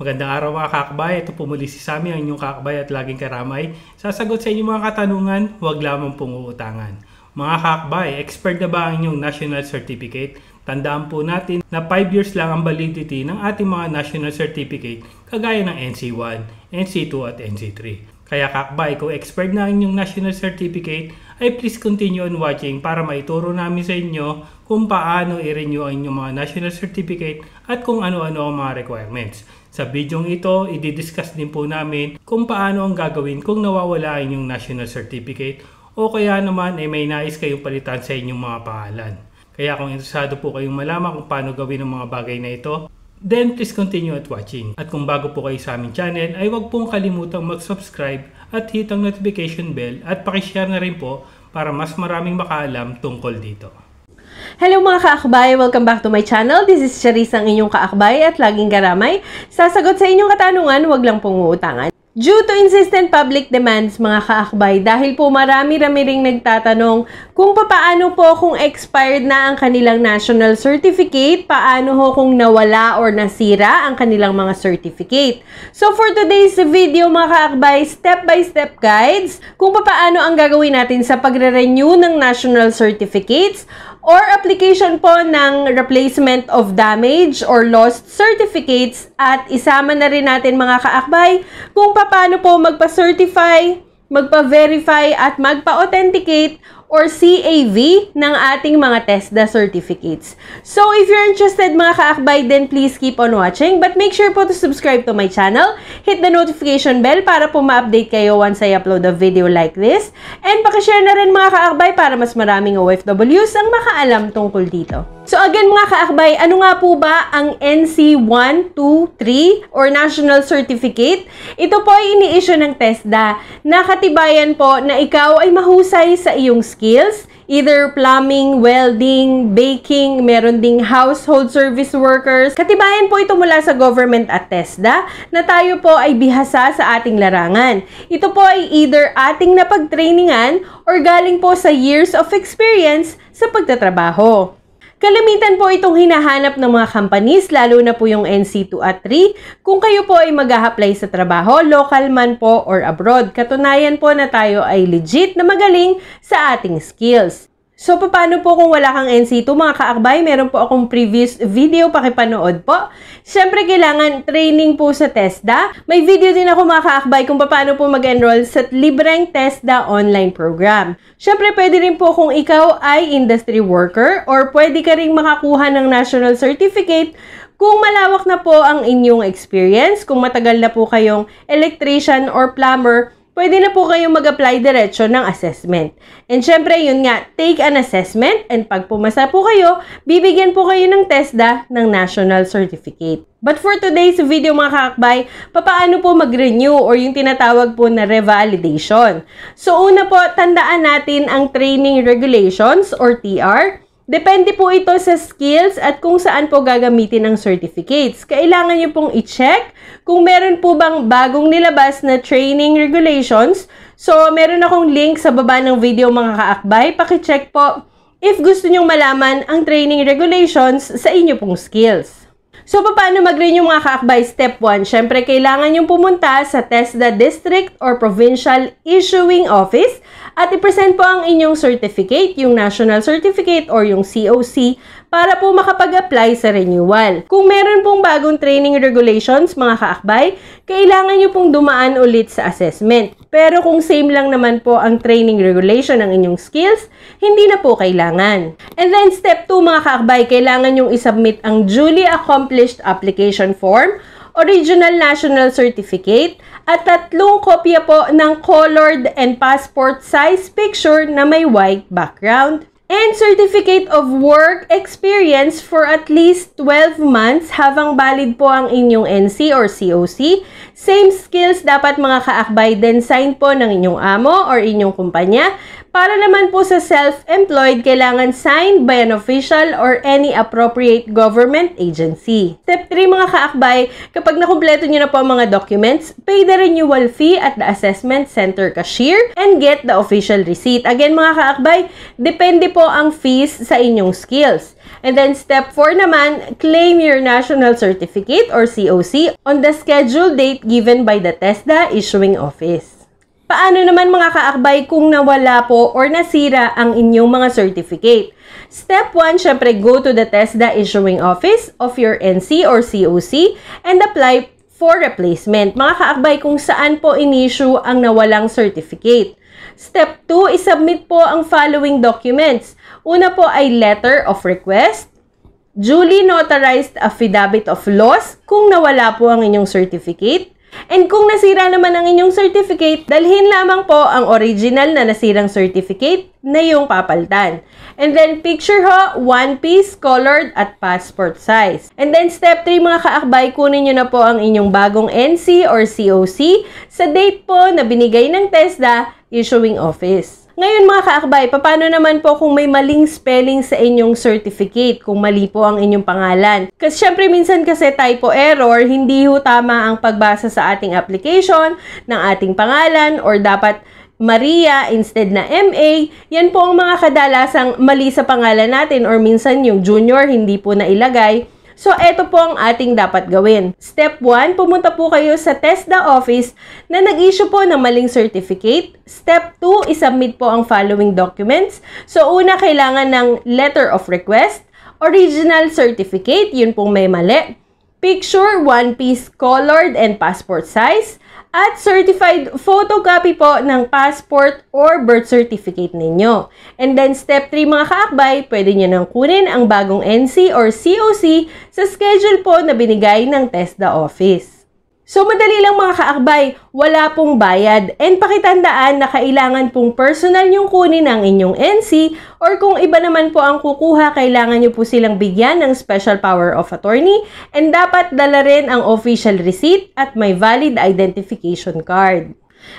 Magandang araw mga kakbay. Ito po muli si Sammy, ang inyong kakbay at laging karamay. Sasagot sa inyong mga katanungan, huwag lamang pong uutangan. Mga kakbay, expert na ba ang inyong national certificate? Tandaan po natin na 5 years lang ang validity ng ating mga national certificate kagaya ng NC1, NC2 at NC3. Kaya kakbay, kung expert na ang inyong national certificate, ay please continue on watching para maituro namin sa inyo kung paano i-renew ang inyong mga national certificate at kung ano-ano ang mga requirements. Sa videong ito, i-discuss din po namin kung paano ang gagawin kung nawawala ang inyong national certificate o kaya naman ay may nais kayong palitan sa inyong mga pangalan. Kaya kung interesado po kayong malaman kung paano gawin ang mga bagay na ito, then please continue at watching. At kung bago po kayo sa aming channel, ay huwag pong kalimutang mag-subscribe at hit ang notification bell at pakishare na rin po para mas maraming makaalam tungkol dito. Hello mga kaakbay! Welcome back to my channel. This is Charisse, ang inyong kaakbay at laging karamay. Sasagot sa inyong katanungan, wag lang pong uutangan. Due to insistent public demands mga kaakbay, dahil po marami-rami ring nagtatanong kung paano po kung expired na ang kanilang national certificate, paano ho kung nawala or nasira ang kanilang mga certificate. So for today's video mga kaakbay, step-by-step guides kung paano ang gagawin natin sa pagre-renew ng national certificates or application po ng replacement of damaged or lost certificates, at isama na rin natin mga kaakbay kung paano po magpa-certify, magpa-verify at magpa-authenticate or CAV ng ating mga TESDA certificates. So if you're interested mga kaakbay, then please keep on watching, but make sure po to subscribe to my channel, hit the notification bell para po ma-update kayo once I upload a video like this, and pakishare na rin mga kaakbay para mas maraming OFWs ang makaalam tungkol dito. So again mga kaakbay, ano nga po ba ang NC1, 2, 3 or National Certificate? Ito po ay ini-issue ng TESDA na katibayan po na ikaw ay mahusay sa iyong skills, either plumbing, welding, baking, meron ding household service workers. Katibayan po ito mula sa government at TESDA na tayo po ay bihasa sa ating larangan. Ito po ay either ating napagtrainingan or galing po sa years of experience sa pagtatrabaho. Kalimitan po itong hinahanap ng mga companies, lalo na po yung NC2 at 3, kung kayo po ay mag-a-apply sa trabaho, local man po or abroad. Katunayan po na tayo ay legit na magaling sa ating skills. So, paano po kung wala kang NC2 mga kaakbay? Meron po akong previous video, pakipanood po. Siyempre, kailangan training po sa TESDA. May video din ako mga kaakbay kung paano po mag-enroll sa libreng TESDA online program. Siyempre, pwede rin po kung ikaw ay industry worker or pwede ka rin makakuha ng national certificate kung malawak na po ang inyong experience, kung matagal na po kayong electrician or plumber, pwede na po kayong mag-apply diretso ng assessment. And syempre, yun nga, take an assessment, and pag pumasa po kayo, bibigyan po kayo ng TESDA ng national certificate. But for today's video mga kakbay, paano po mag-renew or yung tinatawag po na revalidation? So una po, tandaan natin ang training regulations or TR. Depende po ito sa skills at kung saan po gagamitin ang certificates. Kailangan nyo pong i-check kung meron po bang bagong nilabas na training regulations. So, meron akong link sa baba ng video mga kaakbay. Paki-check po if gusto nyong malaman ang training regulations sa inyo pong skills. So, paano mag-renew mga kaakbay? Step 1, syempre kailangan nyong pumunta sa TESDA District or Provincial Issuing Office at i-present po ang inyong certificate, yung National Certificate or yung COC, para po makapag-apply sa renewal. Kung meron pong bagong training regulations, mga kaakbay, kailangan nyo pong dumaan ulit sa assessment. Pero kung same lang naman po ang training regulation ng inyong skills, hindi na po kailangan. And then step 2, mga kaakbay, kailangan nyong isubmit ang duly accomplished application form, original national certificate, at 3 kopya po ng colored and passport size picture na may white background. And certificate of work experience for at least 12 months habang valid po ang inyong NC or COC. Same skills dapat mga kaakbay, then sign po ng inyong amo or inyong kumpanya. Para naman po sa self-employed, kailangan signed by an official or any appropriate government agency. Step 3 mga kaakbay, kapag nakumpleto nyo na po ang mga documents, pay the renewal fee at the assessment center cashier and get the official receipt. Again mga kaakbay, depende po ang fees sa inyong skills. And then step 4 naman, claim your national certificate or COC on the scheduled date given by the TESDA issuing office. Paano naman mga kaakbay kung nawala po or nasira ang inyong mga certificate? Step 1, syempre go to the TESDA issuing office of your NC or COC and apply for replacement. Mga kaakbay, kung saan po in-issue ang nawalang certificate. Step 2, isubmit po ang following documents. Una po ay letter of request, duly notarized affidavit of loss kung nawala po ang inyong certificate, and kung nasira naman ang inyong certificate, dalhin lamang po ang original na nasirang certificate na yung papalitan. And then picture ho, one piece, colored at passport size. And then step 3 mga kaakbay, kunin nyo na po ang inyong bagong NC or COC sa date po na binigay ng TESDA issuing office. Ngayon mga kaakbay, paano naman po kung may maling spelling sa inyong certificate, kung mali po ang inyong pangalan? Kasi syempre minsan kasi typo error, hindi ho tama ang pagbasa sa ating application ng ating pangalan or dapat Maria instead na MA. Yan po ang mga kadalasang mali sa pangalan natin or minsan yung junior hindi po nailagay. So, ito po ang ating dapat gawin. Step 1, pumunta po kayo sa TESDA office na nag-issue po ng maling certificate. Step 2, isubmit po ang following documents. So, una, kailangan ng letter of request, original certificate, yun pong may mali, picture, one piece, colored and passport size, at certified photocopy po ng passport or birth certificate ninyo. And then step 3 mga kaakbay, pwede nyo nang kunin ang bagong NC or COC sa schedule po na binigay ng TESDA office. So madali lang mga kaakbay, wala pong bayad, and pakitandaan na kailangan pong personal yung kunin ang inyong NC or kung iba naman po ang kukuha, kailangan nyo po silang bigyan ng special power of attorney and dapat dala rin ang official receipt at may valid identification card.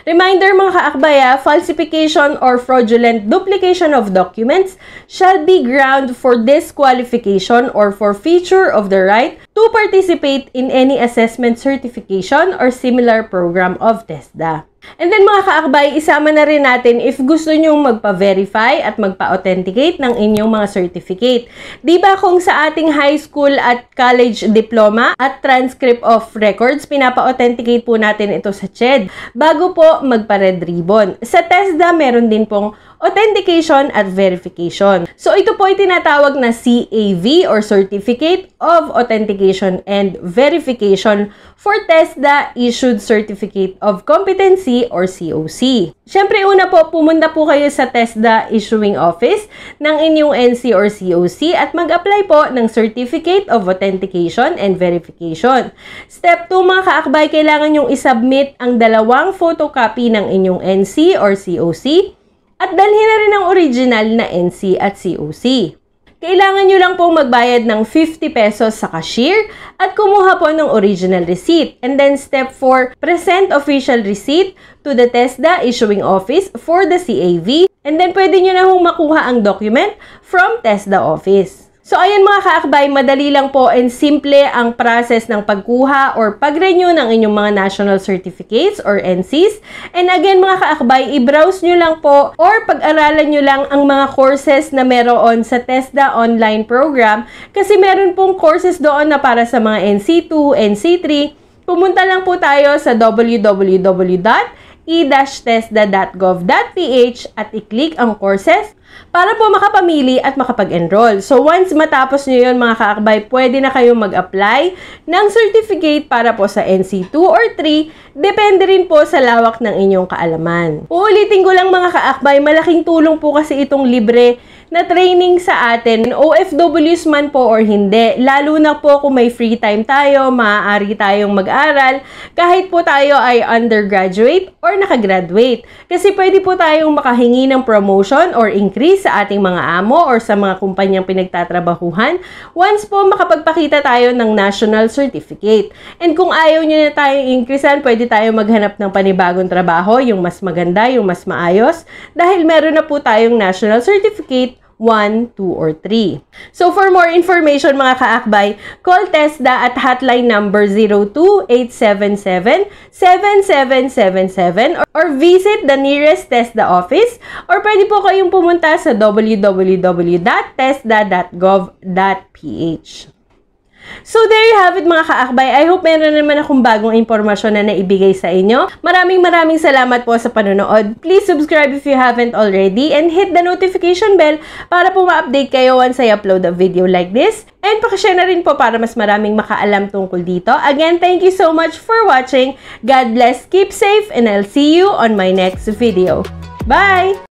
Reminder mga kaakbay, falsification or fraudulent duplication of documents shall be ground for disqualification or forfeiture of the right to participate in any assessment certification or similar program of TESDA. And then mga kaakbay, isama na rin natin if gusto nyong magpa-verify at magpa-authenticate ng inyong mga certificate. Diba kung sa ating high school at college diploma at transcript of records, pinapa-authenticate po natin ito sa CHED bago po magpa-red ribbon. Sa TESDA, meron din pong authentication at verification. So ito po ay tinatawag na CAV or Certificate of Authentication and Verification for TESDA Issued Certificate of Competency or COC. Siyempre una po, pumunta po kayo sa TESDA Issuing Office ng inyong NC or COC at mag-apply po ng Certificate of Authentication and Verification. Step 2 mga kaakbay, kailangan nyong isubmit ang dalawang photocopy ng inyong NC or COC at dalhin na rin ang original na NC at COC. Kailangan nyo lang pong magbayad ng 50 pesos sa cashier at kumuha po ng original receipt. And then step 4, present official receipt to the TESDA issuing office for the CAV. And then pwede nyo na hong makuha ang document from TESDA office. So ayan mga kaakbay, madali lang po and simple ang process ng pagkuha or pag-renew ng inyong mga national certificates or NCs. And again mga kaakbay, i-browse nyo lang po or pag-aralan nyo lang ang mga courses na meron sa TESDA online program kasi meron pong courses doon na para sa mga NC2, NC3. Pumunta lang po tayo sa www.e-tesda.gov.ph at i-click ang courses para po makapamili at makapag-enroll. So once matapos nyo yun mga kaakbay, pwede na kayong mag-apply ng certificate para po sa NC2 or 3, depende rin po sa lawak ng inyong kaalaman. Uulitin ko lang mga kaakbay, malaking tulong po kasi itong libre na training sa atin, OFWs man po or hindi. Lalo na po kung may free time tayo, maaari tayong mag-aral kahit po tayo ay undergraduate or nakagraduate. Kasi pwede po tayong makahingi ng promotion or increase sa ating mga amo or sa mga kumpanyang pinagtatrabahuhan once po makapagpakita tayo ng national certificate. And kung ayaw nyo na tayong increasean, pwede tayong maghanap ng panibagong trabaho, yung mas maganda, yung mas maayos, dahil meron na po tayong national certificate 1, 2, or 3. So for more information mga kaakbay, call TESDA at hotline number 02-877-7777 or visit the nearest TESDA office or pwede po kayong pumunta sa www.tesda.gov.ph. So there you have it mga kaakbay. I hope meron naman akong bagong impormasyon na naibigay sa inyo. Maraming salamat po sa panonood. Please subscribe if you haven't already and hit the notification bell para po ma-update kayo once I upload a video like this. And pakishare na rin po para mas maraming makaalam tungkol dito. Again, thank you so much for watching. God bless, keep safe, and I'll see you on my next video. Bye!